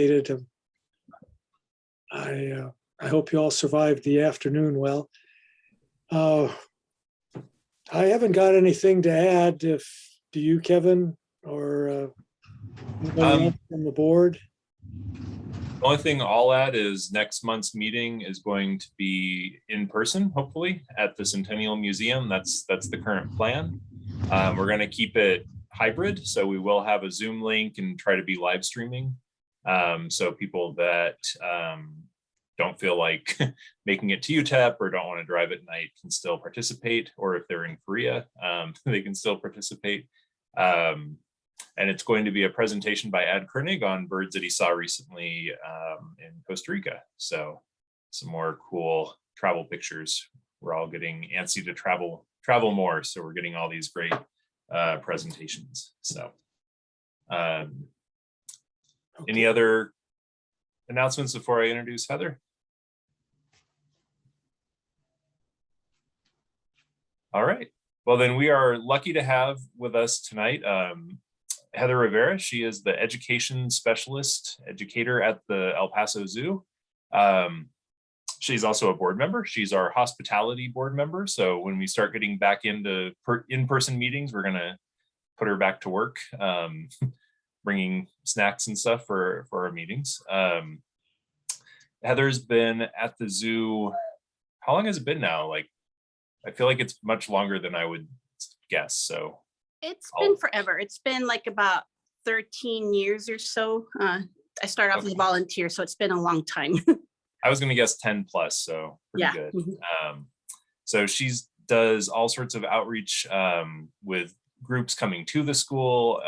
I hope you all survived the afternoon well. I haven't got anything to add. Do you, Kevin, or anybody else from the board? The only thing I'll add is next month's meeting is going to be in person, hopefully, at the Centennial Museum. That's the current plan. We're going to keep it hybrid, so we will have a Zoom link and try to be live streaming. So people that don't feel like making it to UTEP or don't want to drive at night can still participate, or if they're in Korea, they can still participate. And it's going to be a presentation by Ad Koenig on birds that he saw recently in Costa Rica. So some more cool travel pictures. We're all getting antsy to travel more. So we're getting all these great presentations. So any other announcements before I introduce Heather? All right. Well, then we are lucky to have with us tonight Heather Rivera. She is the education specialist educator at the El Paso Zoo. She's also a board member. She's our hospitality board member. So when we start getting back into in-person meetings, we're going to put her back to work, bringing snacks and stuff for our meetings. Heather's been at the zoo. How long has it been now? Like, I feel like it's much longer than I would guess. So it's been forever. It's been like about 13 years or so. I started off as a volunteer, so it's been a long time. I was going to guess 10 plus, so pretty good. So she does all sorts of outreach with groups coming to the school,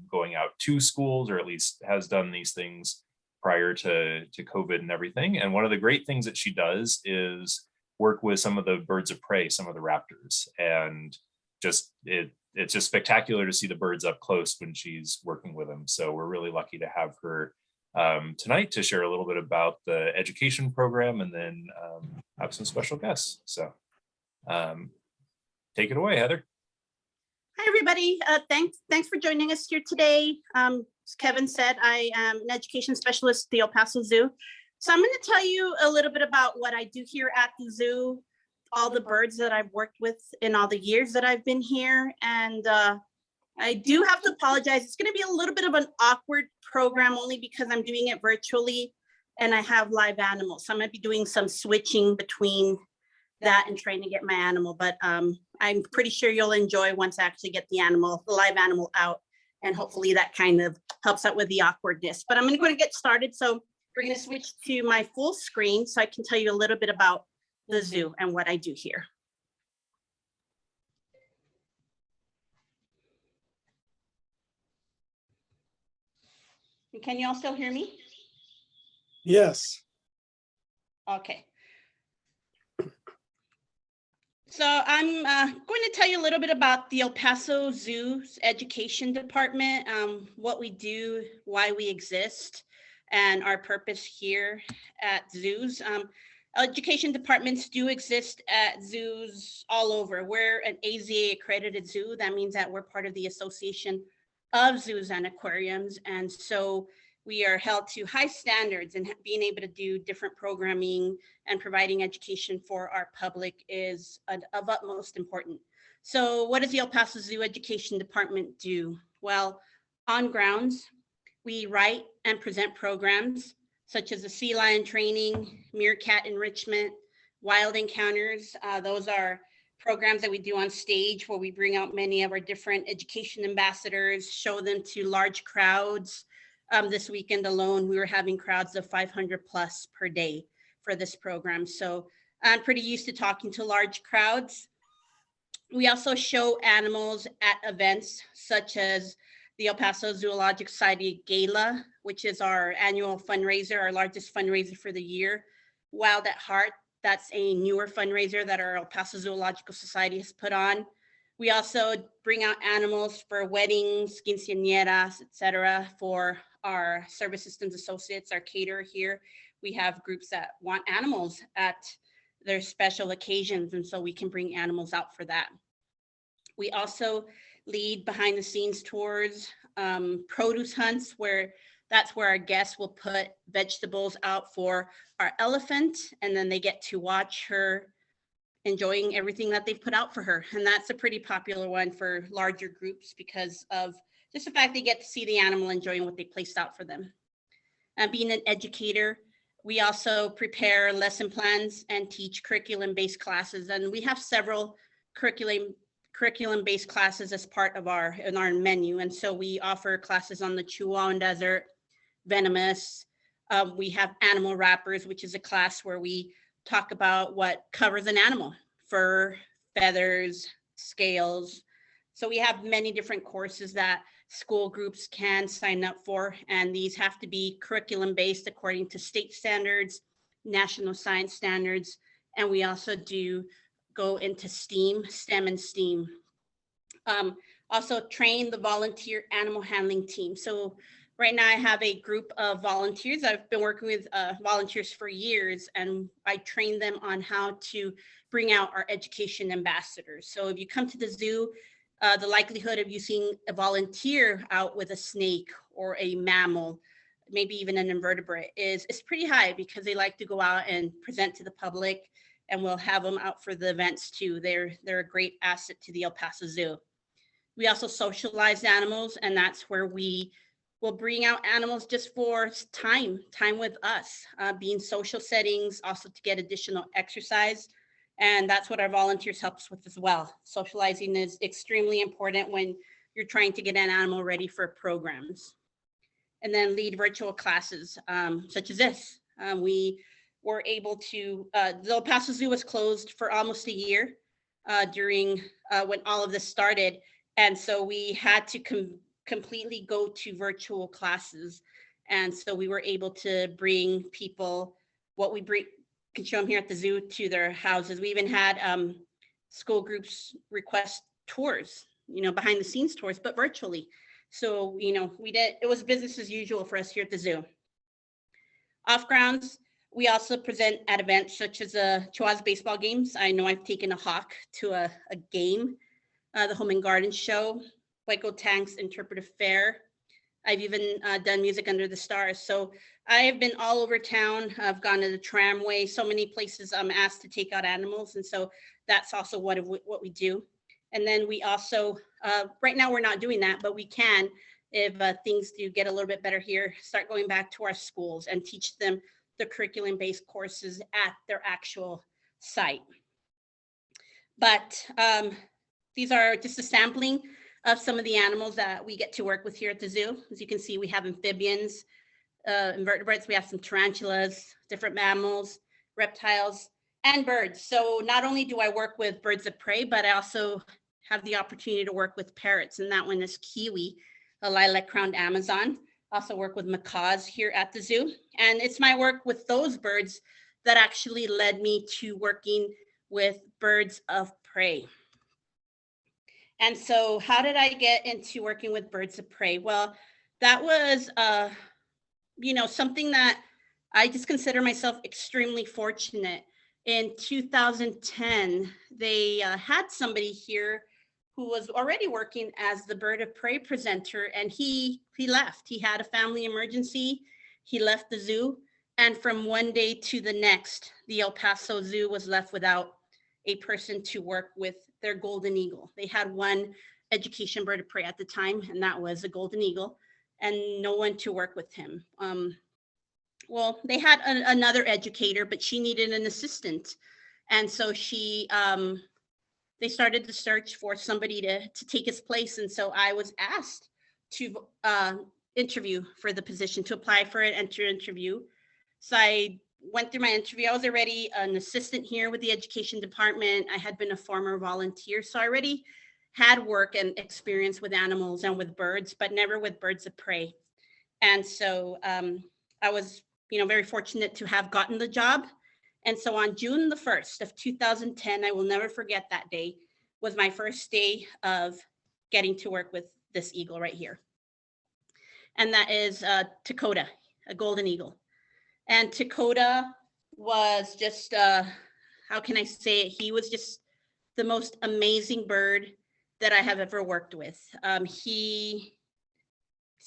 going out to schools, or at least has done these things prior to COVID and everything. And one of the great things that she does is work with some of the birds of prey, some of the raptors, and just it's just spectacular to see the birds up close when she's working with them. So we're really lucky to have her tonight to share a little bit about the education program, and then have some special guests. So take it away, Heather. Hi, everybody. Thanks for joining us here today. As Kevin said, I am an education specialist at the El Paso Zoo. So I'm going to tell you a little bit about what I do here at the zoo, all the birds that I've worked with in all the years that I've been here. And I do have to apologize. It's going to be a little bit of an awkward program only because I'm doing it virtually and I have live animals. So I'm going to be doing some switching between that and trying to get my animal. But I'm pretty sure you'll enjoy once I actually get the live animal out. And hopefully that kind of helps out with the awkwardness. But I'm going to get started. So we're going to switch to my full screen so I can tell you a little bit about the zoo and what I do here. Can you all still hear me? Yes. Okay. So I'm going to tell you a little bit about the El Paso Zoo's education department, what we do, why we exist, and our purpose here at zoos. Education departments do exist at zoos all over. We're an AZA accredited zoo. That means that we're part of the Association of Zoos and Aquariums. And so we are held to high standards, and being able to do different programming and providing education for our public is of utmost importance. So what does the El Paso Zoo Education Department do? Well, on grounds, we write and present programs such as the sea lion training, meerkat enrichment, wild encounters. Those are programs that we do on stage where we bring out many of our different education ambassadors, show them to large crowds. This weekend alone, we were having crowds of 500 plus per day for this program. So I'm pretty used to talking to large crowds. We also show animals at events such as the El Paso Zoological Society Gala, which is our annual fundraiser, our largest fundraiser for the year. Wild at Heart, that's a newer fundraiser that our El Paso Zoological Society has put on. We also bring out animals for weddings, quinceañeras, etc. for our service systems associates, our caterer here. We have groups that want animals at their special occasions, and so we can bring animals out for that. We also lead behind the scenes tours, produce hunts where That's where our guests will put vegetables out for our elephant, and then they get to watch her enjoying everything that they've put out for her. And that's a pretty popular one for larger groups because of just the fact they get to see the animal enjoying what they placed out for them. Being an educator, we also prepare lesson plans and teach curriculum-based classes. And we have several curriculum-based classes as part of our menu. And so we offer classes on the Chihuahuan Desert, venomous. We have animal wrappers, which is a class where we talk about what covers an animal: fur, feathers, scales. So we have many different courses that school groups can sign up for, and these have to be curriculum based according to state standards, national science standards, and we also do go into STEM and STEAM. Also train the volunteer animal handling team. So right now I have a group of volunteers. I've been working with volunteers for years, and I train them on how to bring out our education ambassadors. So if you come to the zoo, the likelihood of you seeing a volunteer out with a snake or a mammal, maybe even an invertebrate, is pretty high, because they like to go out and present to the public, and we'll have them out for the events too. They're a great asset to the El Paso Zoo. We also socialize animals, and that's where we will bring out animals just for time with us, being social settings, also to get additional exercise. And that's what our volunteers help us with as well. Socializing is extremely important when you're trying to get an animal ready for programs. And then lead virtual classes, such as this. We were able to, the El Paso Zoo was closed for almost a year during when all of this started. And so we had to completely go to virtual classes. And so we were able to bring people what we can show them here at the zoo to their houses. We even had school groups request tours, behind the scenes tours, but virtually. So, it was business as usual for us here at the zoo. Off grounds, we also present at events such as Chihuahua's baseball games. I know I've taken a hawk to a game, the Home and Garden Show, Waco Tank's Interpretive Fair. I've even done Music Under the Stars. So I have been all over town. I've gone to the tramway, so many places I'm asked to take out animals. And so that's also what we do. And then we also, right now we're not doing that, but we can, if things do get a little bit better here, start going back to our schools and teach them the curriculum-based courses at their actual site. But these are just a sampling of some of the animals that we get to work with here at the zoo. As you can see, we have amphibians, invertebrates, we have some tarantulas, different mammals, reptiles, and birds. So not only do I work with birds of prey, but I also have the opportunity to work with parrots, and that one is Kiwi, a lilac-crowned Amazon. Also work with macaws here at the zoo. And it's my work with those birds that actually led me to working with birds of prey. And so how did I get into working with birds of prey? Well, that was, something that I just consider myself extremely fortunate. In 2010, they had somebody here who was already working as the bird of prey presenter, and he left. He had a family emergency. He left the zoo. And from one day to the next, the El Paso Zoo was left without a person to work with their golden eagle. They had one education bird of prey at the time, and that was a golden eagle, and no one to work with him. Well, they had another educator, but she needed an assistant. And so they started to search for somebody to take his place. And so I was asked to interview for the position, to apply for it, enter interview. So I went through my interview. I was already an assistant here with the education department. I had been a former volunteer, so I already had work and experience with animals and with birds, but never with birds of prey. And so I was, very fortunate to have gotten the job. And so on June the 1st of 2010, I will never forget that day, was my first day of getting to work with this eagle right here. And that is Dakota, a golden eagle. And Dakota was just, how can I say it? He was just the most amazing bird that I have ever worked with. He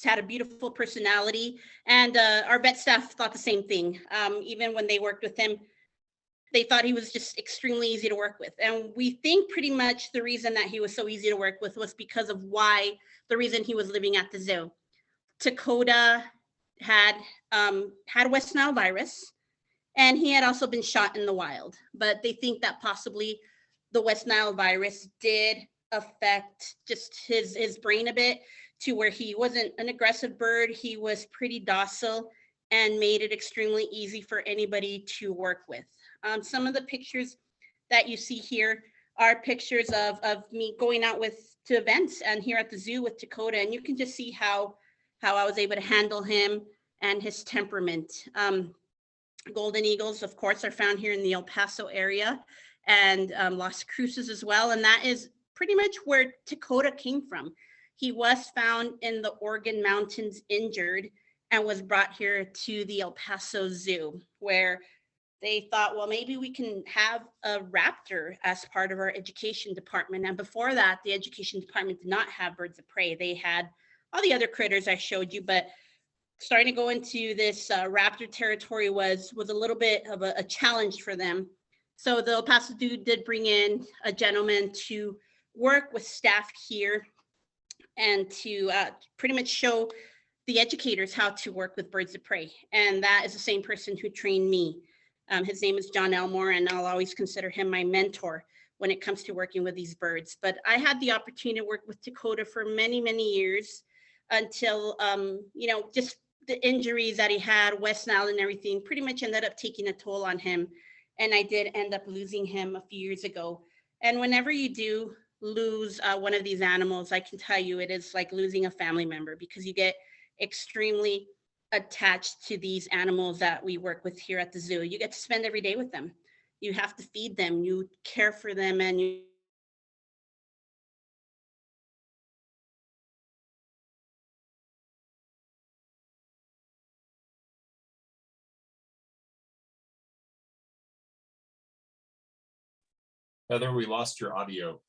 had a beautiful personality, and our vet staff thought the same thing. Even when they worked with him, they thought he was just extremely easy to work with. And we think pretty much the reason that he was so easy to work with was because of the reason he was living at the zoo. Dakota had West Nile virus, and he had also been shot in the wild. But they think that possibly the West Nile virus did affect just his brain a bit, to where he wasn't an aggressive bird. He was pretty docile and made it extremely easy for anybody to work with. Some of the pictures that you see here are pictures of me going out to events and here at the zoo with Dakota, and you can just see how I was able to handle him and his temperament. Golden eagles, of course, are found here in the El Paso area, and Las Cruces as well, and that is pretty much where Dakota came from. He was found in the Oregon Mountains injured and was brought here to the El Paso Zoo, where they thought, well, maybe we can have a raptor as part of our education department. And before that, the education department did not have birds of prey. They had all the other critters I showed you, but starting to go into this raptor territory was a little bit of a challenge for them. So the El Paso Zoo did bring in a gentleman to work with staff here and to pretty much show the educators how to work with birds of prey. And that is the same person who trained me. His name is John Elmore, and I'll always consider him my mentor when it comes to working with these birds. But I had the opportunity to work with Dakota for many, many years until, just the injuries that he had, West Nile and everything, pretty much ended up taking a toll on him. And I did end up losing him a few years ago. And whenever you do lose one of these animals, I can tell you it is like losing a family member, because you get extremely attached to these animals that we work with here at the zoo. You get to spend every day with them. You have to feed them, you care for them, and you Heather, we lost your audio.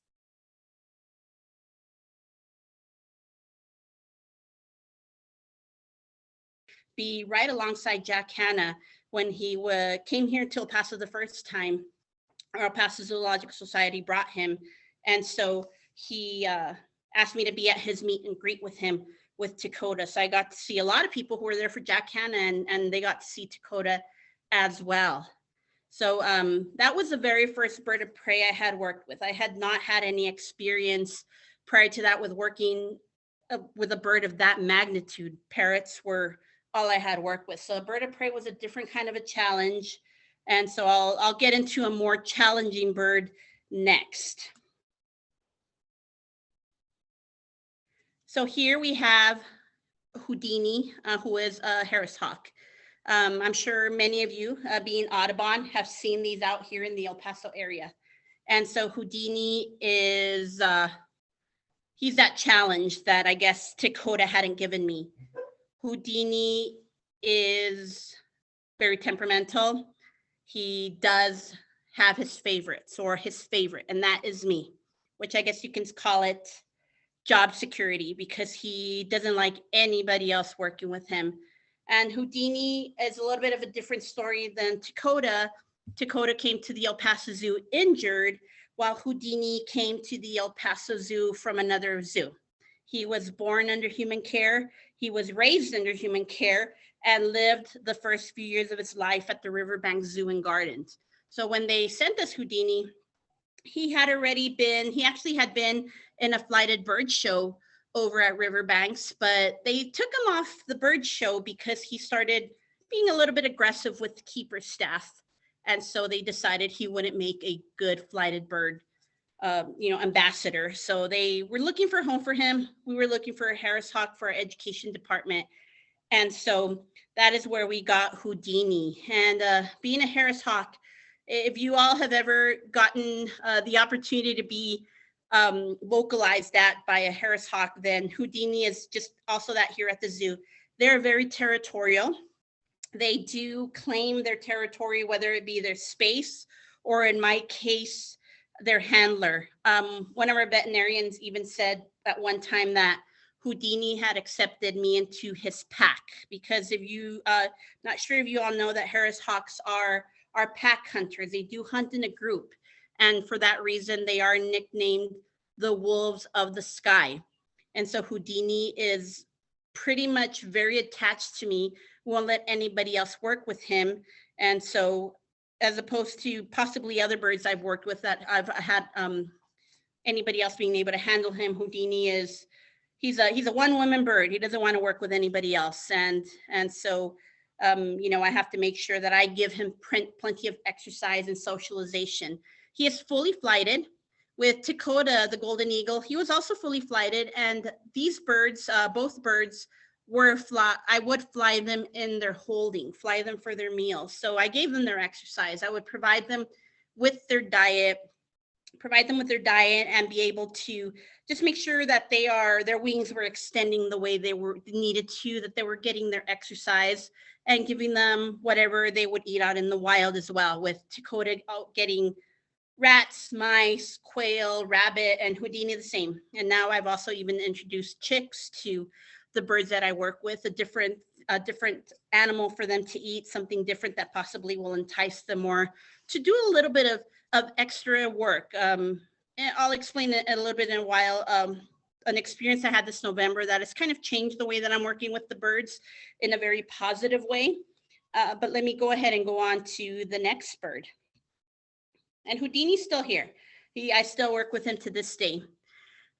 be right alongside Jack Hanna when he came here to El Paso the first time. Our El Paso Zoological Society brought him. And so he asked me to be at his meet and greet with him with Dakota. So I got to see a lot of people who were there for Jack Hanna, and they got to see Dakota as well. So that was the very first bird of prey I had worked with. I had not had any experience prior to that with working with a bird of that magnitude. Parrots were all I had worked with. So a bird of prey was a different kind of a challenge. And so I'll get into a more challenging bird next. So here we have Houdini, who is a Harris hawk. I'm sure many of you, being Audubon, have seen these out here in the El Paso area. And so Houdini is, he's that challenge that I guess Dakota hadn't given me. Houdini is very temperamental. He does have his favorites, or his favorite, and that is me, which I guess you can call it job security, because he doesn't like anybody else working with him. And Houdini is a little bit of a different story than Dakota. Dakota came to the El Paso Zoo injured, while Houdini came to the El Paso Zoo from another zoo. He was born under human care. He was raised under human care and lived the first few years of his life at the Riverbank Zoo and Gardens. So when they sent us Houdini, he actually had been in a flighted bird show over at Riverbanks, but they took him off the bird show because he started being a little bit aggressive with the keeper staff. And so they decided he wouldn't make a good flighted bird ambassador. So they were looking for a home for him. We were looking for a Harris hawk for our education department. And so that is where we got Houdini. And being a Harris hawk, if you all have ever gotten the opportunity to be vocalized at by a Harris hawk, then Houdini is just also that here at the zoo. They're very territorial. They do claim their territory, whether it be their space or, in my case, their handler. One of our veterinarians even said at one time that Houdini had accepted me into his pack, because if you, not sure if you all know that Harris hawks are pack hunters. They do hunt in a group. And for that reason, they are nicknamed the wolves of the sky. And so Houdini is pretty much very attached to me, won't let anybody else work with him. And so, as opposed to possibly other birds I've worked with that I've had anybody else being able to handle him, Houdini is, he's a one-woman bird. He doesn't want to work with anybody else. And so, you know, I have to make sure that I give him plenty of exercise and socialization. He is fully flighted. With Dakota, the golden eagle, he was also fully flighted. And these birds, both birds, I would fly them in their holding, fly them for their meals. So I gave them their exercise. I would provide them with their diet, and be able to just make sure that their wings were extending the way they were needed to, that they were getting their exercise, and giving them whatever they would eat out in the wild as well, with Dakota getting rats, mice, quail, rabbit, and Houdini the same. And now I've also even introduced chicks to the birds that I work with, a different animal for them to eat, something different that possibly will entice them more to do a little bit of extra work. And I'll explain it a little bit in a while. An experience I had this November that has kind of changed the way that I'm working with the birds in a very positive way. But let me go ahead and go on to the next bird. And Houdini's still here. I still work with him to this day.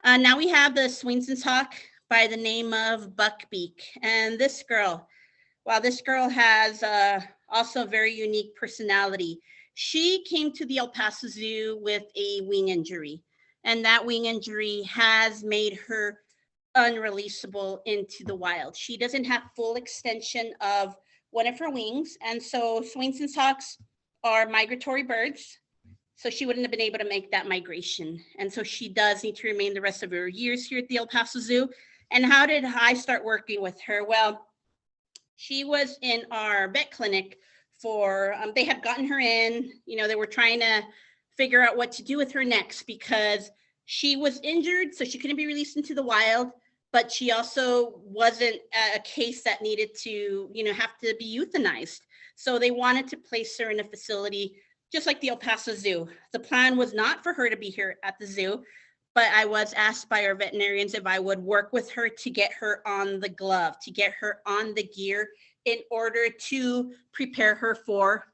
Now we have the Swainson hawk by the name of Beak. And this girl, wow, this girl has also a very unique personality. She came to the El Paso Zoo with a wing injury, and that wing injury has made her unreleasable into the wild. She doesn't have full extension of one of her wings. And so Swainson hawks are migratory birds. So she wouldn't have been able to make that migration. And so she does need to remain the rest of her years here at the El Paso Zoo. And how did I start working with her? Well, she was in our vet clinic for, they had gotten her in, you know, they were trying to figure out what to do with her next, because she was injured, so she couldn't be released into the wild, but she also wasn't a case that needed to, you know, have to be euthanized. So they wanted to place her in a facility just like the El Paso Zoo. The plan was not for her to be here at the zoo, but I was asked by our veterinarians if I would work with her to get her on the glove, to get her on the gear, in order to prepare her for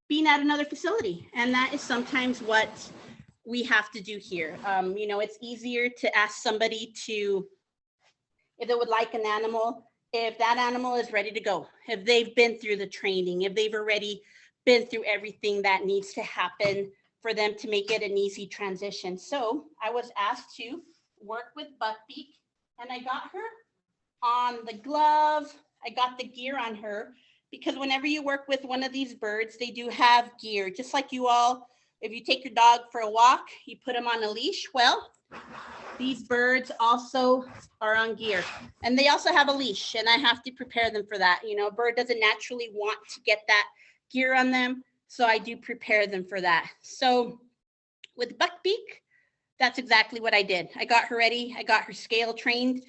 being at another facility. And that is sometimes what we have to do here. You know, it's easier to ask somebody to, if they would like an animal, if that animal is ready to go, if they've been through the training, if they've already been through everything that needs to happen for them to make it an easy transition. So I was asked to work with Beak, and I got her on the glove. I got the gear on her, because whenever you work with one of these birds, they do have gear. Just like you all, if you take your dog for a walk, you put them on a leash. Well, these birds also are on gear, and they also have a leash, and I have to prepare them for that. You know, a bird doesn't naturally want to get that gear on them, so I do prepare them for that. So with Beak, that's exactly what I did. I got her ready, I got her scale trained,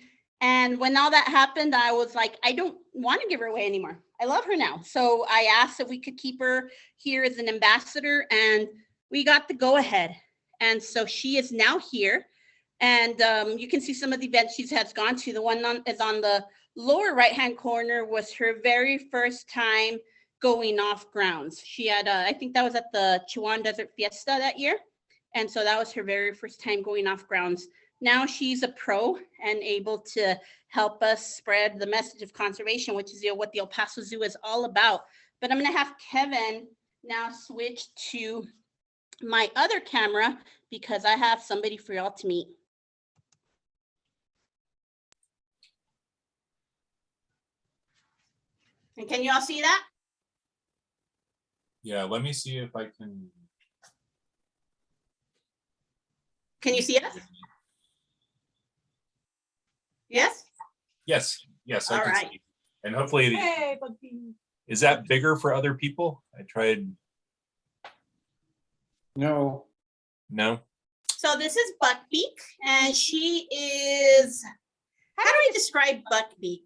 and when all that happened, I was like, I don't want to give her away anymore. I love her now. So I asked if we could keep her here as an ambassador, and we got the go ahead. And so she is now here, and you can see some of the events she has gone to. The one is on the lower right-hand corner, was her very first time going off grounds. She had, I think that was at the Chihuahua Desert Fiesta that year. And so that was her very first time going off grounds. Now she's a pro and able to help us spread the message of conservation, which is what the El Paso Zoo is all about. But I'm gonna have Kevin now switch to my other camera, because I have somebody for y'all to meet. And can you all see that? Yeah, let me see if I can. Can you see us? Yes? Yes, I All can right. see. And hopefully, Hey, Bugsy. is that bigger for other people? I tried, No, no? So this is Buckbeak, and she is, how do I describe Buckbeak?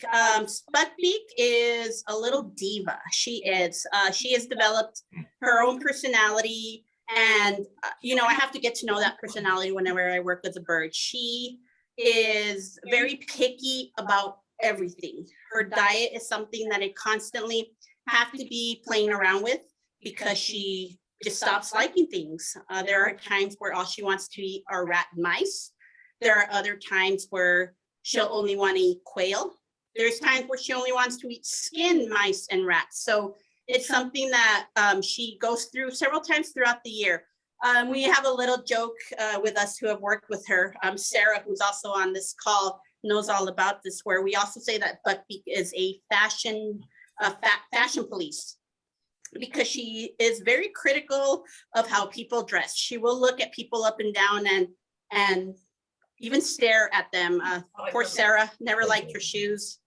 Buckbeak is a little diva. She has developed her own personality, and I have to get to know that personality whenever I work with a bird. She is very picky about everything. Her diet is something that I constantly have to be playing around with because she just stops liking things. There are times where all she wants to eat are rat and mice. There are other times where she'll only want to eat quail. There's times where she only wants to eat skin, mice, and rats. So it's something that she goes through several times throughout the year. We have a little joke with us who have worked with her. Sarah, who's also on this call, knows all about this, where we also say that Buckbeak is a fashion police, because she is very critical of how people dress. She will look at people up and down and even stare at them. Poor Sarah never liked her shoes.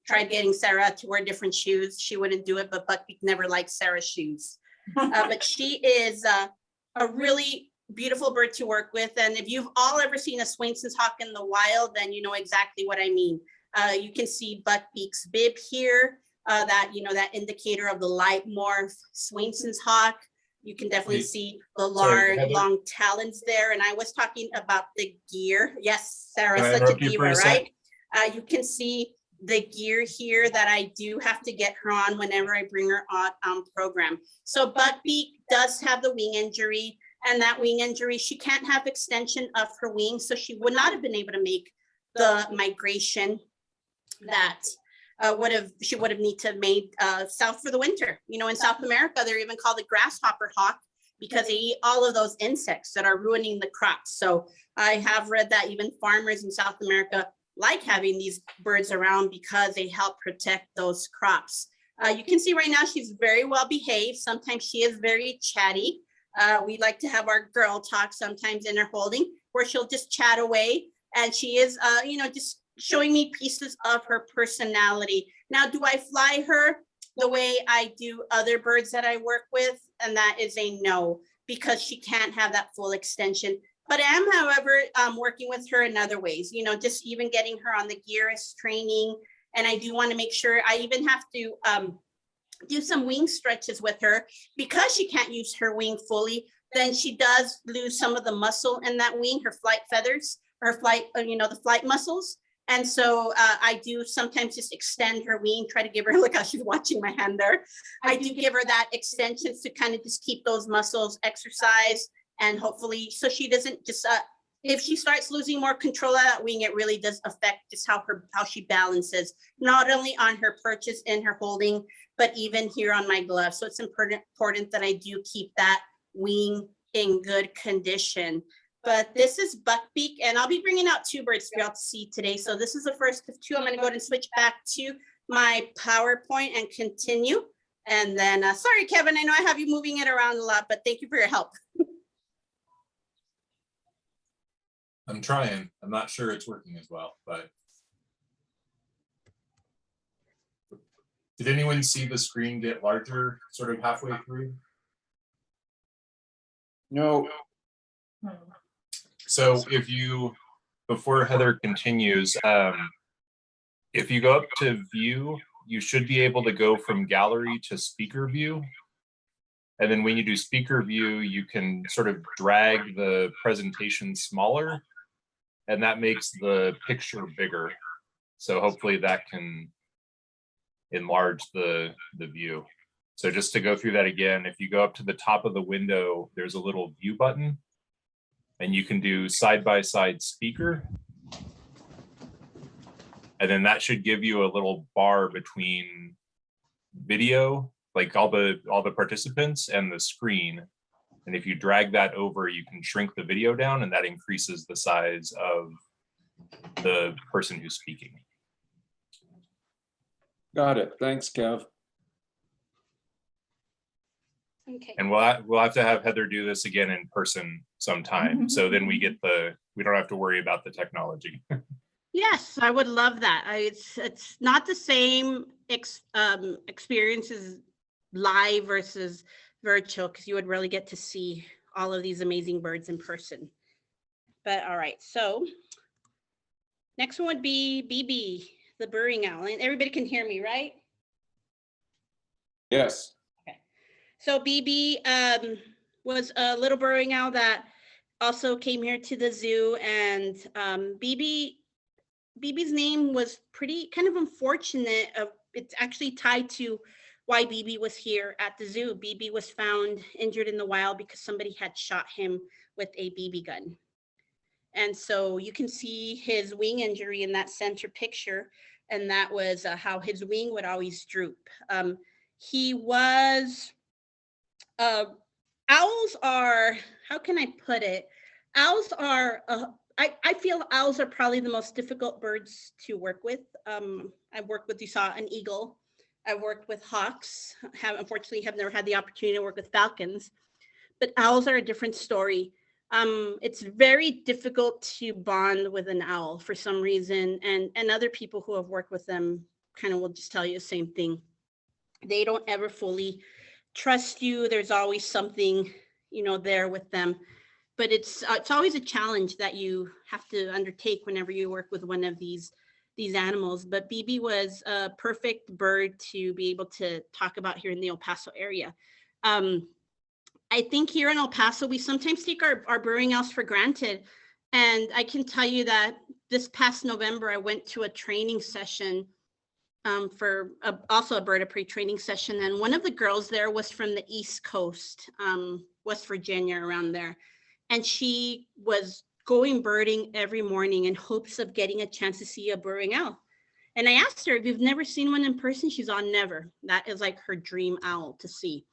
Tried getting Sarah to wear different shoes. She wouldn't do it, but Buckbeak never liked Sarah's shoes. But she is a really beautiful bird to work with. And if you've all ever seen a Swainson's hawk in the wild, then you know exactly what I mean. You can see Buckbeak's bib here. That indicator of the light morph Swainson's hawk. You can definitely see the long talons there. And I was talking about the gear. Yes, Sarah, such a diva, right? You can see the gear here that I do have to get her on whenever I bring her on program. So Buckbeak does have the wing injury, and that wing injury, she can't have extension of her wings, so she would not have been able to make the migration that she would have need to made south for the winter. In South America, they're even called the grasshopper hawk because they eat all of those insects that are ruining the crops. So I have read that even farmers in South America like having these birds around because they help protect those crops. You can see right now she's very well behaved. Sometimes she is very chatty. We like to have our girl talk sometimes in her holding, where she'll just chat away, and she is just showing me pieces of her personality. Now, do I fly her the way I do other birds that I work with? And that is a no, because she can't have that full extension. But I am, however, working with her in other ways, just even getting her on the gearist training. And I do want to make sure I even have to do some wing stretches with her, because she can't use her wing fully. Then she does lose some of the muscle in that wing, her flight feathers, her flight, the flight muscles. And so I do sometimes just extend her wing, try to give her, look how she's watching my hand there. I do give her that extensions to kind of just keep those muscles exercised, and hopefully, so she doesn't just, if she starts losing more control of that wing, it really does affect just how she balances, not only on her perches in her holding, but even here on my glove. So it's important that I do keep that wing in good condition. But this is Buckbeak, and I'll be bringing out two birds for y'all to see today. So this is the first of two. I'm going to go ahead and switch back to my PowerPoint and continue. And then, sorry, Kevin, I know I have you moving it around a lot, but thank you for your help. I'm trying. I'm not sure it's working as well, but. Did anyone see the screen get larger sort of halfway through? No. So before Heather continues, if you go up to view, you should be able to go from gallery to speaker view. And then when you do speaker view, you can sort of drag the presentation smaller, and that makes the picture bigger. So hopefully that can enlarge the view. So just to go through that again, if you go up to the top of the window, there's a little view button, and you can do side-by-side speaker. And then that should give you a little bar between video, like all the participants, and the screen. And if you drag that over, you can shrink the video down, and that increases the size of the person who's speaking. Got it. Thanks, Kev. Okay. And we'll have to have Heather do this again in person sometime. So then we don't have to worry about the technology. Yes, I would love that. It's not the same experiences live versus virtual, because you would really get to see all of these amazing birds in person. But all right, so next one would be BB, the burrowing owl. And everybody can hear me, right? Yes. So BB was a little burrowing owl that also came here to the zoo, and BB's name was pretty kind of unfortunate. It's actually tied to why BB was here at the zoo. BB was found injured in the wild because somebody had shot him with a BB gun. And so you can see his wing injury in that center picture, and that was how his wing would always droop. He was, owls are, how can I put it? Owls are, I feel owls are probably the most difficult birds to work with. I've worked with, you saw an eagle. I've worked with hawks. Unfortunately have never had the opportunity to work with falcons, but owls are a different story. It's very difficult to bond with an owl for some reason, and other people who have worked with them kind of will just tell you the same thing. They don't ever fully trust you. There's always something, there with them. But it's always a challenge that you have to undertake whenever you work with one of these animals. But BB was a perfect bird to be able to talk about here in the El Paso area. I think here in El Paso, we sometimes take our burrowing owls for granted. And I can tell you that this past November, I went to a training session for also a bird of prey training session. And one of the girls there was from the East Coast, West Virginia, around there. And she was going birding every morning in hopes of getting a chance to see a burrowing owl. And I asked her, if you've never seen one in person, she's on never. That is like her dream owl to see.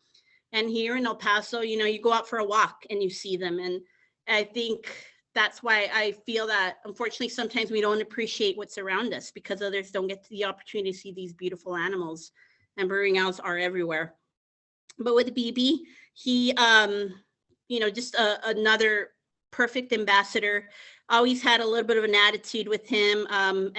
And here in El Paso, you go out for a walk and you see them. And I think that's why I feel that, unfortunately, sometimes we don't appreciate what's around us because others don't get the opportunity to see these beautiful animals. And burrowing owls are everywhere. But with BB, he, just another perfect ambassador. Always had a little bit of an attitude with him. And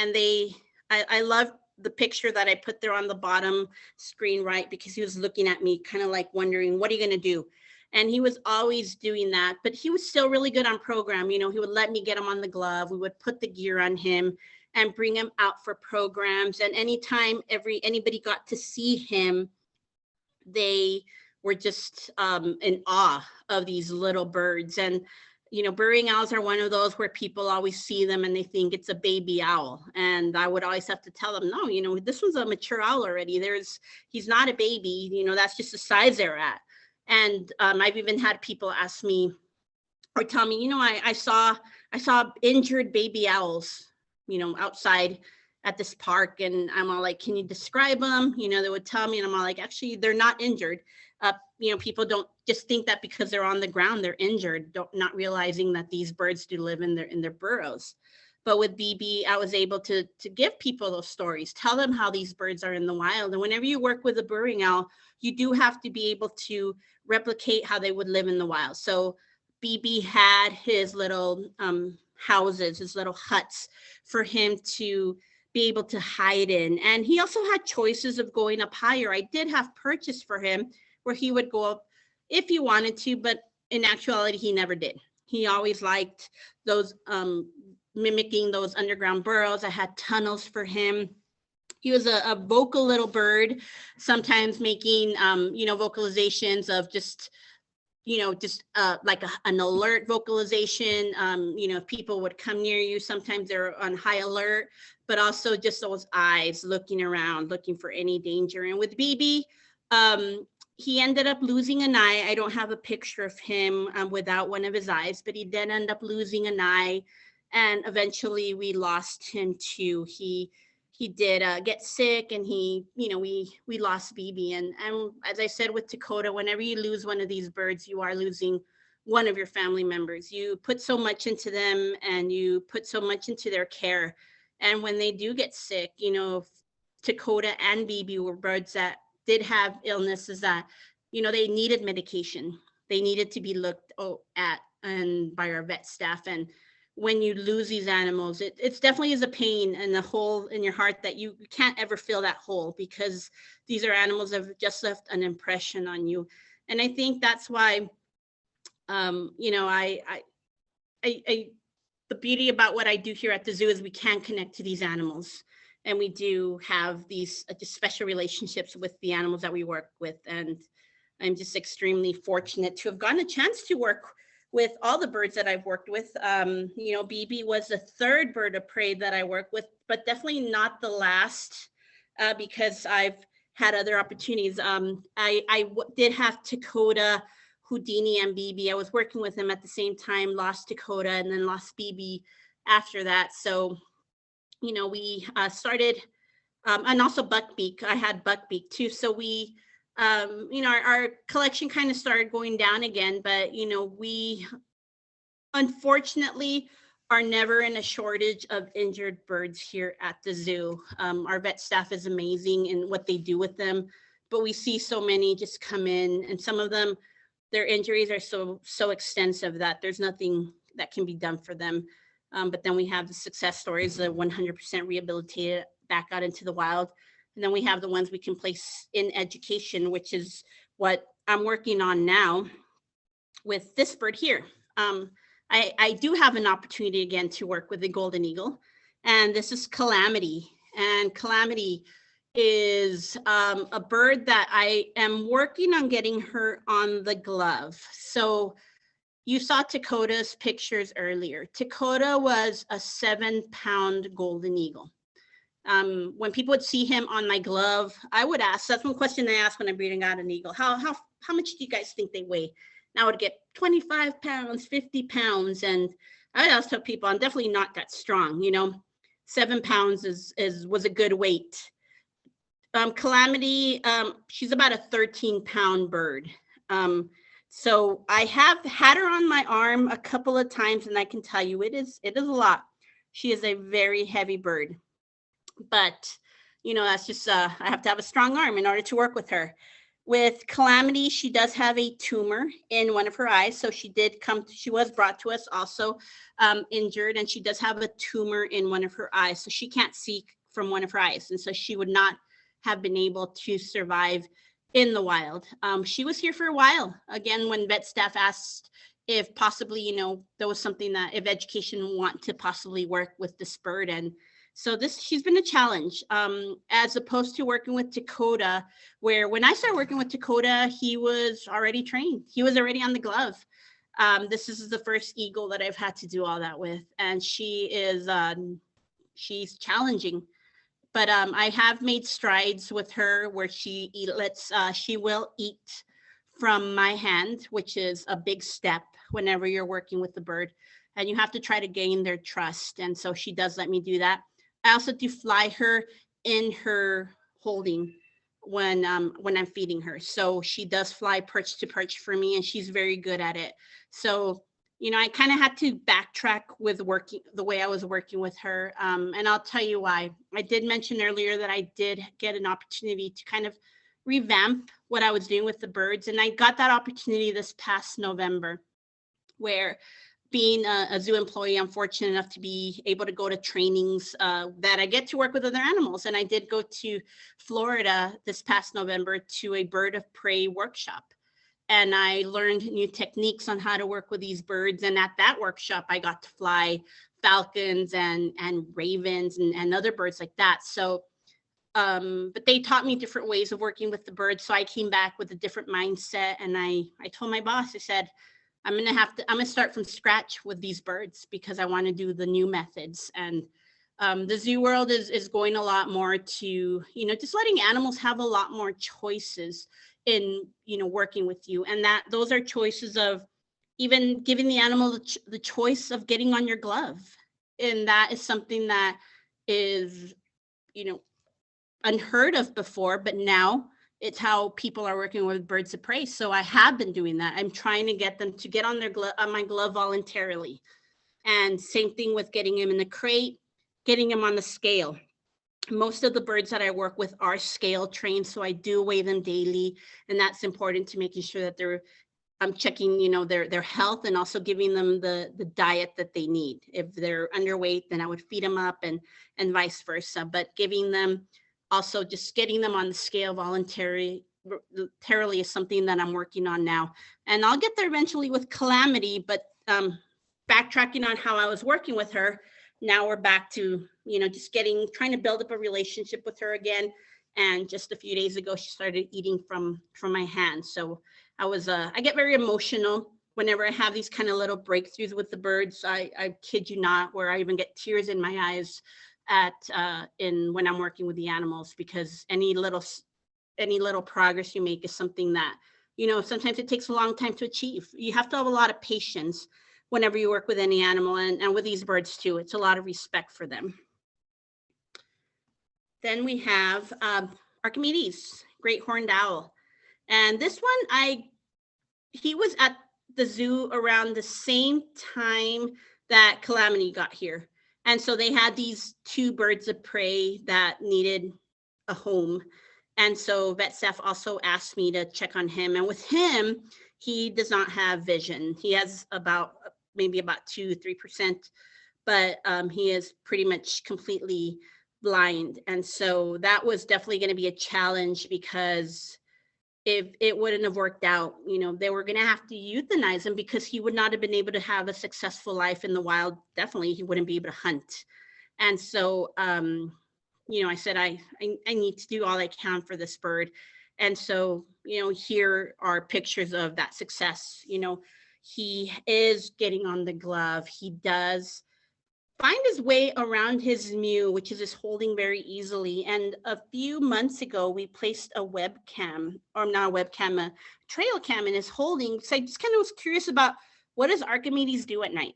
I love the picture that I put there on the bottom screen, right? Because he was looking at me kind of like wondering, what are you going to do? And he was always doing that, but he was still really good on program. He would let me get him on the glove. We would put the gear on him and bring him out for programs. And anytime anybody got to see him, they were just in awe of these little birds. And burrowing owls are one of those where people always see them and they think it's a baby owl. And I would always have to tell them, no, this one's a mature owl already. He's not a baby, that's just the size they're at. And I've even had people ask me or tell me, I saw injured baby owls, outside at this park. And I'm all like, can you describe them? They would tell me, and I'm all like, actually, they're not injured. People don't just think that because they're on the ground, they're injured, not realizing that these birds do live in their burrows. But with BB, I was able to give people those stories, tell them how these birds are in the wild. And whenever you work with a burrowing owl, you do have to be able to replicate how they would live in the wild. So BB had his little houses, his little huts for him to be able to hide in. And he also had choices of going up higher. I did have purchase for him where he would go up if he wanted to, but in actuality, he never did. He always liked those mimicking those underground burrows. I had tunnels for him. He was a vocal little bird, sometimes making, vocalizations of just like an alert vocalization. If people would come near you, sometimes they're on high alert, but also just those eyes looking around, looking for any danger. And with BB, he ended up losing an eye. I don't have a picture of him without one of his eyes, but he did end up losing an eye. And eventually we lost him too. He did get sick, and we lost BB. And as I said with Dakota, whenever you lose one of these birds, you are losing one of your family members. You put so much into them and you put so much into their care. And when they do get sick, Dakota and BB were birds that did have illnesses that, they needed medication. They needed to be looked at and by our vet staff. And when you lose these animals, it's definitely is a pain and a hole in your heart that you can't ever fill that hole, because these are animals that have just left an impression on you. And I think that's why, I the beauty about what I do here at the zoo is we can connect to these animals. And we do have these just special relationships with the animals that we work with. And I'm just extremely fortunate to have gotten a chance to work with all the birds that I've worked with. BB was the third bird of prey that I worked with, but definitely not the last, because I've had other opportunities. I did have Dakota, Houdini, and BB. I was working with them at the same time, lost Dakota and then lost BB after that. So, we started, and also Beak. I had Beak too. So we, our collection kind of started going down again, but, we unfortunately are never in a shortage of injured birds here at the zoo. Our vet staff is amazing in what they do with them, but we see so many just come in, and some of them, their injuries are so extensive that there's nothing that can be done for them. But then we have the success stories, the 100% rehabilitated back out into the wild. And then we have the ones we can place in education, which is what I'm working on now with this bird here. I do have an opportunity again to work with the golden eagle, and this is Calamity. And Calamity is a bird that I am working on getting her on the glove. So you saw Dakota's pictures earlier. Dakota was a 7-pound golden eagle. When people would see him on my glove, I would ask, that's one question I ask when I'm breeding out an eagle. How much do you guys think they weigh? And I would get 25 pounds, 50 pounds. And I would always tell people I'm definitely not that strong. 7 pounds was a good weight. Calamity, she's about a 13-pound bird. So I have had her on my arm a couple of times, and I can tell you it is a lot. She is a very heavy bird, but that's just I have to have a strong arm in order to work with her. With Calamity, she does have a tumor in one of her eyes, so she was brought to us also injured, and she does have a tumor in one of her eyes, so she can't see from one of her eyes, and so she would not have been able to survive in the wild. She was here for a while. Again, when vet staff asked if possibly, there was something that if education want to possibly work with this bird. And so she's been a challenge, as opposed to working with Dakota, where when I started working with Dakota, he was already trained. He was already on the glove. This is the first eagle that I've had to do all that with. And she's challenging. But I have made strides with her where she will eat from my hand, which is a big step whenever you're working with the bird, and you have to try to gain their trust. And so she does let me do that. I also do fly her in her holding when I'm feeding her. So she does fly perch to perch for me, and she's very good at it. So I kind of had to backtrack with the way I was working with her. And I'll tell you why. I did mention earlier that I did get an opportunity to kind of revamp what I was doing with the birds. And I got that opportunity this past November, where being a zoo employee, I'm fortunate enough to be able to go to trainings that I get to work with other animals. And I did go to Florida this past November to a bird of prey workshop. And I learned new techniques on how to work with these birds. And at that workshop, I got to fly falcons and ravens and other birds like that. So, but they taught me different ways of working with the birds. So I came back with a different mindset. And I told my boss, I said, I'm gonna start from scratch with these birds because I want to do the new methods. And the zoo world is going a lot more to, just letting animals have a lot more choices in working with you, and that those are choices of even giving the animal the choice of getting on your glove, and that is something that is unheard of before, but now it's how people are working with birds of prey. So I have been doing that. I'm trying to get them to get on my glove voluntarily, and same thing with getting him in the crate, getting him on the scale. Most of the birds that I work with are scale trained, so I do weigh them daily, and that's important to making sure that I'm checking, their health, and also giving them the diet that they need. If they're underweight, then I would feed them up, and vice versa. But giving them, also just getting them on the scale voluntarily is something that I'm working on now, and I'll get there eventually with Calamity. But backtracking on how I was working with her, now we're back to, just trying to build up a relationship with her again. And just a few days ago, she started eating from my hand. So I get very emotional whenever I have these kind of little breakthroughs with the birds. I kid you not, where I even get tears in my eyes when I'm working with the animals, because any little progress you make is something that, sometimes it takes a long time to achieve. You have to have a lot of patience whenever you work with any animal, and with these birds too. It's a lot of respect for them. Then we have Archimedes, great horned owl. And this one, he was at the zoo around the same time that Calamity got here. And so they had these two birds of prey that needed a home. And so vet staff also asked me to check on him. And with him, he does not have vision. He has maybe about 2-3%, but he is pretty much completely blind. And so that was definitely going to be a challenge, because if it wouldn't have worked out, they were going to have to euthanize him, because he would not have been able to have a successful life in the wild. Definitely, he wouldn't be able to hunt. And so, I said, I need to do all I can for this bird. And so, here are pictures of that success. He is getting on the glove. He does find his way around his mew, which is his holding, very easily. And a few months ago, we placed a webcam, or not a webcam, a trail cam in his holding. So I just kind of was curious about, what does Archimedes do at night?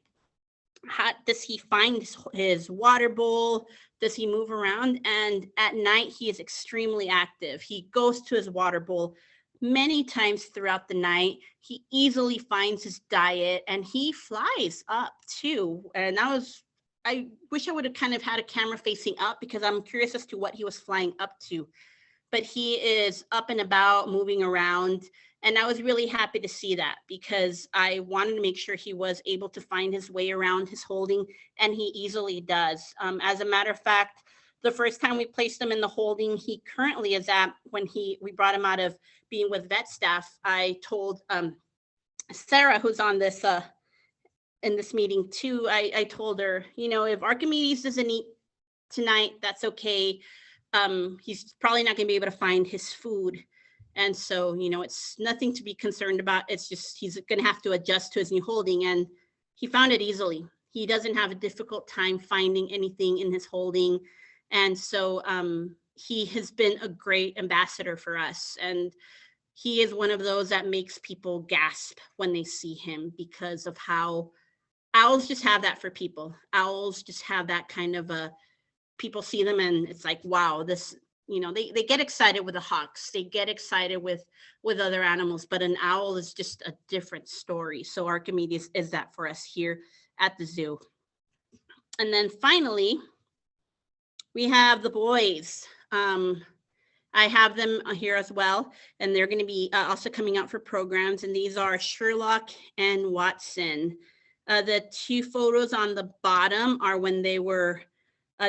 How does he find his water bowl? Does he move around? And at night, he is extremely active. He goes to his water bowl many times throughout the night. He easily finds his diet, and he flies up too. And I wish I would have kind of had a camera facing up, because I'm curious as to what he was flying up to. But he is up and about, moving around. And I was really happy to see that, because I wanted to make sure he was able to find his way around his holding, and he easily does. As a matter of fact, the first time we placed him in the holding he currently is at, when we brought him out of being with vet staff, I told Sarah, who's on this in this meeting too, I told her, if Archimedes doesn't eat tonight, that's okay. He's probably not going to be able to find his food. And so, it's nothing to be concerned about. It's just, he's going to have to adjust to his new holding. And he found it easily. He doesn't have a difficult time finding anything in his holding. And so he has been a great ambassador for us. And he is one of those that makes people gasp when they see him, because of how owls just have that for people. Owls just have that kind of people see them and it's like, wow, this, they get excited with the hawks. They get excited with other animals, but an owl is just a different story. So Archimedes is that for us here at the zoo. And then finally, we have the boys. I have them here as well, and they're going to be also coming out for programs. And these are Sherlock and Watson. The two photos on the bottom are when they were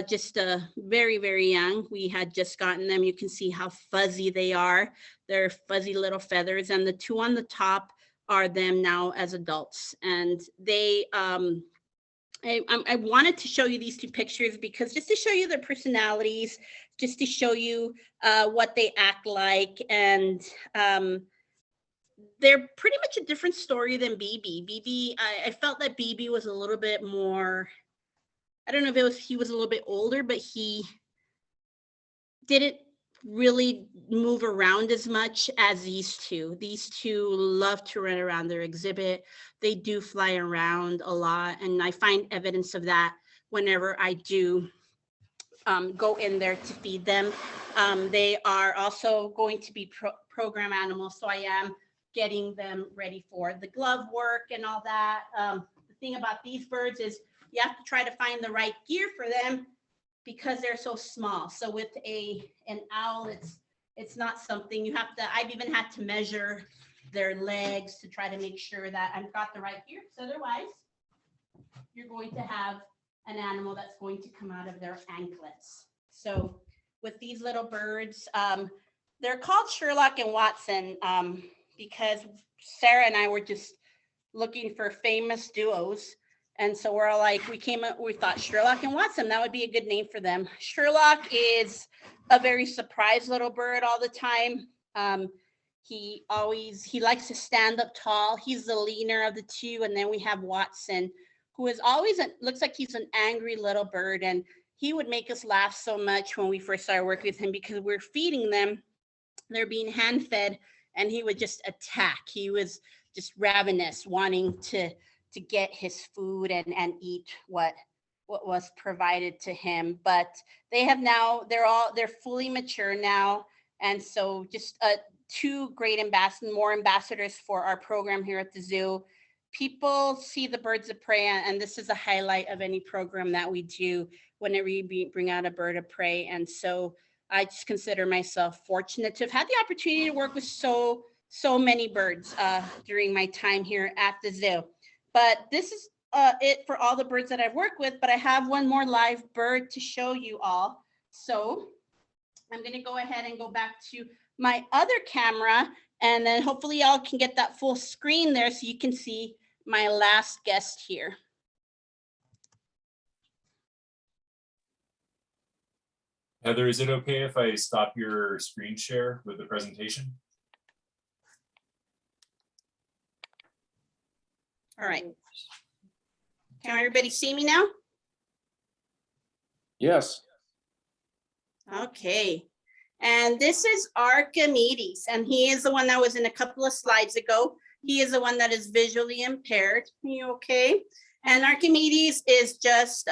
just very, very young. We had just gotten them. You can see how fuzzy they are. They're fuzzy little feathers. And the two on the top are them now as adults. And they, I wanted to show you these two pictures because just to show you their personalities, just to show you what they act like. And they're pretty much a different story than BB. BB, I felt that BB was a little bit more, I don't know if he was a little bit older, but he didn't really move around as much as these two. These two love to run around their exhibit. They do fly around a lot, and I find evidence of that whenever I do go in there to feed them. They are also going to be program animals, so I am getting them ready for the glove work and all that. The thing about these birds is you have to try to find the right gear for them because they're so small. So with an owl, it's not something you have to, I've even had to measure their legs to try to make sure that I've got the right gear. So otherwise, you're going to have an animal that's going to come out of their anklets. So with these little birds, they're called Sherlock and Watson because Sarah and I were just looking for famous duos. And so we're all like, we thought Sherlock and Watson, that would be a good name for them. Sherlock is a very surprised little bird all the time. He likes to stand up tall. He's the leaner of the two. And then we have Watson, who is always, looks like he's an angry little bird. And he would make us laugh so much when we first started working with him because we're feeding them. They're being hand fed and he would just attack. He was just ravenous, wanting to get his food and eat what was provided to him. But they have now, they're fully mature now. And so just two great more ambassadors for our program here at the zoo. People see the birds of prey, and this is a highlight of any program that we do whenever we bring out a bird of prey. And so I just consider myself fortunate to have had the opportunity to work with so many birds during my time here at the zoo. But this is it for all the birds that I've worked with, but I have one more live bird to show you all. So I'm going to go ahead and go back to my other camera, and then hopefully y'all can get that full screen there so you can see my last guest here. Heather, is it okay if I stop your screen share with the presentation? All right. Can everybody see me now? Yes. Okay. And this is Archimedes, and he is the one that was in a couple of slides ago. He is the one that is visually impaired. Are you okay? And Archimedes is just,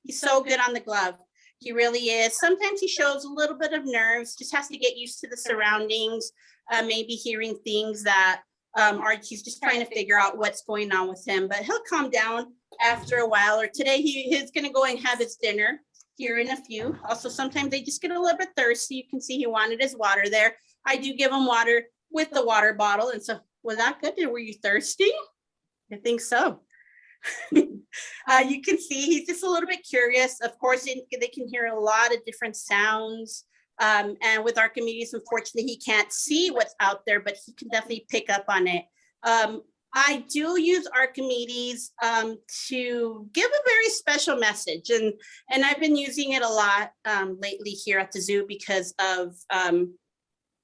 he's so good on the glove. He really is. Sometimes he shows a little bit of nerves, just has to get used to the surroundings, maybe hearing things that he's just trying to figure out what's going on with him, but he'll calm down after a while. Or today he's going to go and have his dinner here in a few. Also, sometimes they just get a little bit thirsty. You can see he wanted his water there. I do give him water with the water bottle. And so, was that good? Were you thirsty? I think so. You can see he's just a little bit curious. Of course, they can hear a lot of different sounds. And with Archimedes, unfortunately, he can't see what's out there, but he can definitely pick up on it. I do use Archimedes to give a very special message, and I've been using it a lot lately here at the zoo because of,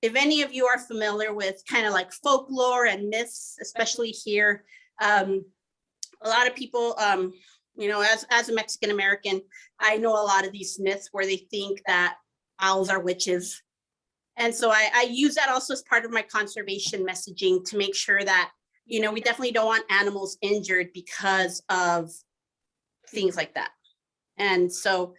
if any of you are familiar with kind of like folklore and myths, especially here, a lot of people, you know, as a Mexican American, I know a lot of these myths where they think that owls are witches. And so I use that also as part of my conservation messaging to make sure that, you know, we definitely don't want animals injured because of things like that. And so,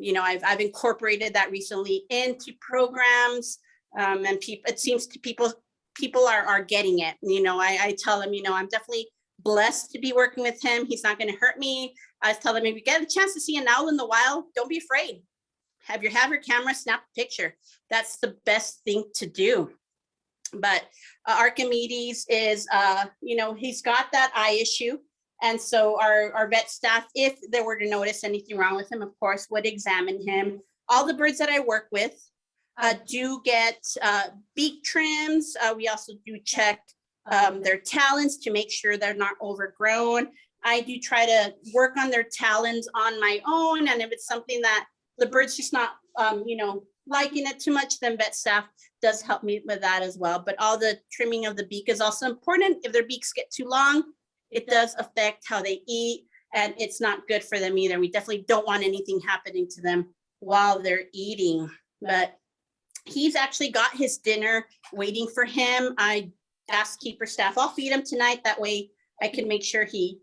you know, I've incorporated that recently into programs, and it seems to people are getting it. You know, I tell them, you know, I'm definitely blessed to be working with him. He's not going to hurt me. I tell them, if you get a chance to see an owl in the wild, don't be afraid. Have your camera, snap a picture. That's the best thing to do. But Archimedes is, you know, he's got that eye issue. And so our vet staff, if they were to notice anything wrong with him, of course, would examine him. All the birds that I work with do get beak trims. We also do check their talons to make sure they're not overgrown. I do try to work on their talons on my own. And if it's something that the bird's just not, you know, liking it too much, then vet staff does help me with that as well. But all the trimming of the beak is also important. If their beaks get too long, it does affect how they eat, and it's not good for them either. We definitely don't want anything happening to them while they're eating. But he's actually got his dinner waiting for him. I asked keeper staff, I'll feed him tonight. That way I can make sure he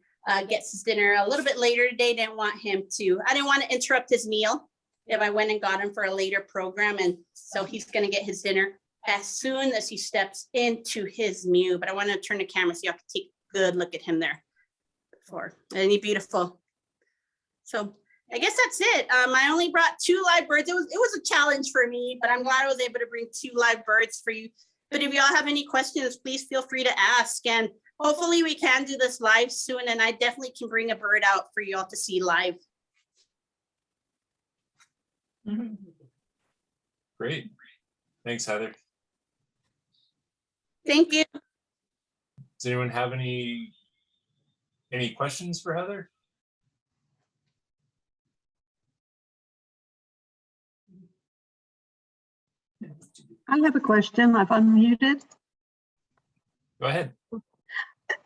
gets his dinner a little bit later today. I didn't want to interrupt his meal if I went and got him for a later program. And so he's going to get his dinner as soon as he steps into his mew. But I want to turn the camera so y'all can take a good look at him there. Isn't he beautiful? So I guess that's it. I only brought 2 live birds. It was a challenge for me, but I'm glad I was able to bring 2 live birds for you. But if y'all have any questions, please feel free to ask. And hopefully we can do this live soon. And I definitely can bring a bird out for y'all to see live. Great. Thanks, Heather. Thank you. Does anyone have any Any questions for Heather? I have a question. I've unmuted. Go ahead.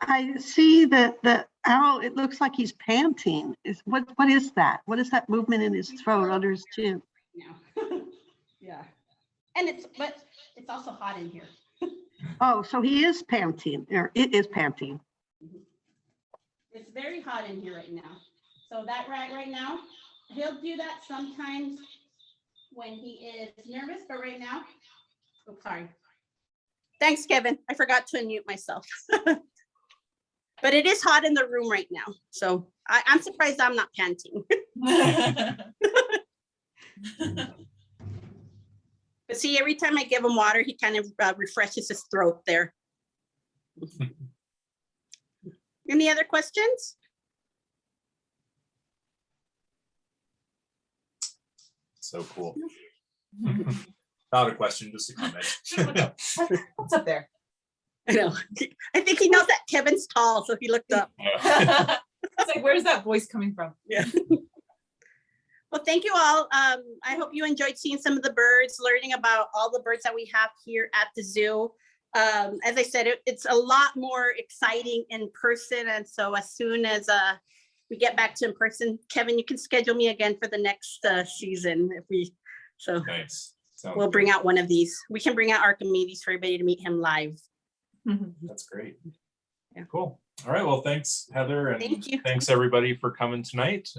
I see that the owl, it looks like he's panting. What is that? What is that movement in his throat, under his chin? Now. Yeah. And but it's also hot in here. Oh, so he is panting, or it is panting. It's very hot in here right now. So that right now, he'll do that sometimes when he is nervous, but right now, oh, sorry. Thanks, Kevin. I forgot to unmute myself. But it is hot in the room right now. So I'm surprised I'm not panting. But see, every time I give him water, he kind of refreshes his throat there. Any other questions? So cool. Not a question, just a comment. What's up there? I know. I think he knows that Kevin's tall, so he looked up. It's like, where's that voice coming from? Yeah. Well, thank you all. I hope you enjoyed seeing some of the birds, learning about all the birds that we have here at the zoo. As I said, it's a lot more exciting in person. And so as soon as we get back to in person, Kevin, you can schedule me again for the next season. Nice. We'll bring out one of these. We can bring out Archimedes for everybody to meet him live. That's great. Yeah. Cool. All right. Well, thanks, Heather. And Thank you. thanks everybody for coming tonight.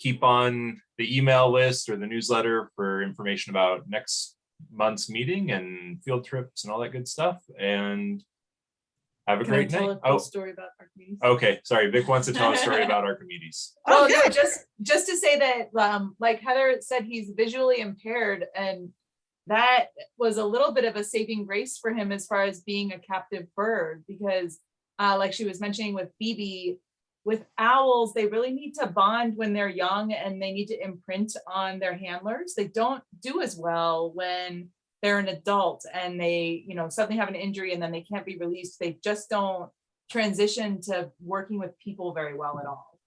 Keep on the email list or the newsletter for information about next month's meeting and field trips and all that good stuff. And have a Can I great tell night. a cool story about Archimedes? Okay. Sorry. Vic wants to tell a story about Archimedes. Oh, no, just to say that, like Heather said, he's visually impaired, and that was a little bit of a saving grace for him as far as being a captive bird, because like she was mentioning with BB, with owls, they really need to bond when they're young and they need to imprint on their handlers. They don't do as well when they're an adult and they, suddenly have an injury and then they can't be released. They just don't transition to working with people very well at all.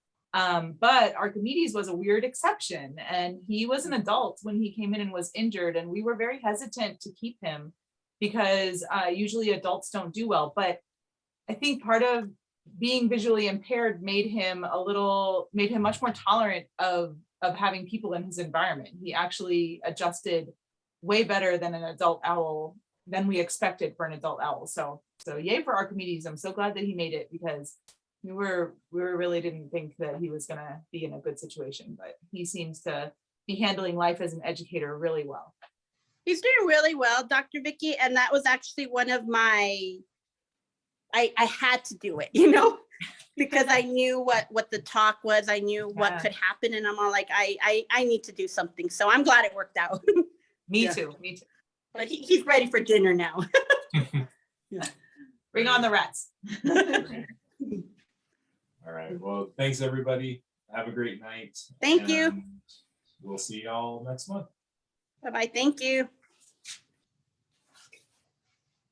But Archimedes was a weird exception, and he was an adult when he came in and was injured, and we were very hesitant to keep him because usually adults don't do well. But I think part of being visually impaired made him much more tolerant of having people in his environment. He actually adjusted way better than an adult owl than we expected for an adult owl. So yay for Archimedes. I'm so glad that he made it, because we really didn't think that he was gonna be in a good situation, but he seems to be handling life as an educator really well. He's doing really well, Dr. Vicky, and that was actually one of my, I had to do it, because I knew what the talk was. I knew what could happen, and I'm all like, I need to do something. So I'm glad it worked out. Me Yeah. too. But he's ready for dinner now. Bring on the rats. All right. Well, thanks everybody. Have a great night. Thank you. And we'll see y'all next month. Bye-bye. Thank you.